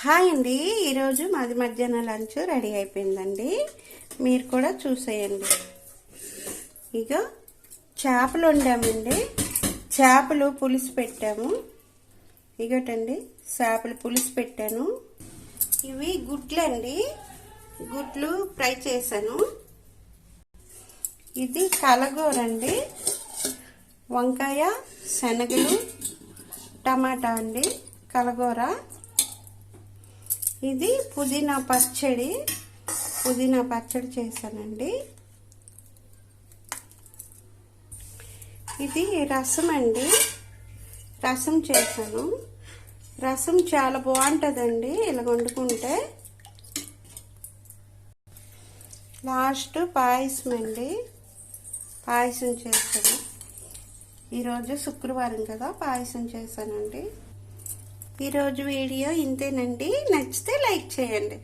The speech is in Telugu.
హాయ్ అండి, ఈరోజు మాది మధ్యాహ్నం లంచ్ రెడీ అయిపోయిందండి. మీరు కూడా చూసేయండి. ఇక చేపలు వండామండి. చేపలు పులుసు పెట్టాము. ఇగటండి చేపలు పులుసు పెట్టాను. ఇవి గుడ్లు అండి, గుడ్లు ఫ్రై చేశాను. ఇది కలగూర అండి, వంకాయ, శనగలు, టమాటా అండి, కలగూర. ఇది పుదీనా పచ్చడి చేశానండి. ఇది రసం అండి, రసం చేశాను. రసం చాలా బాగుంటుందండి ఇలా వండుకుంటే. లాస్ట్ పాయసం అండి, పాయసం చేశాను. ఈరోజు శుక్రవారం కదా, పాయసం చేశానండి. ఈరోజు వీడియో ఇంతేనండి. నచ్చితే లైక్ చేయండి.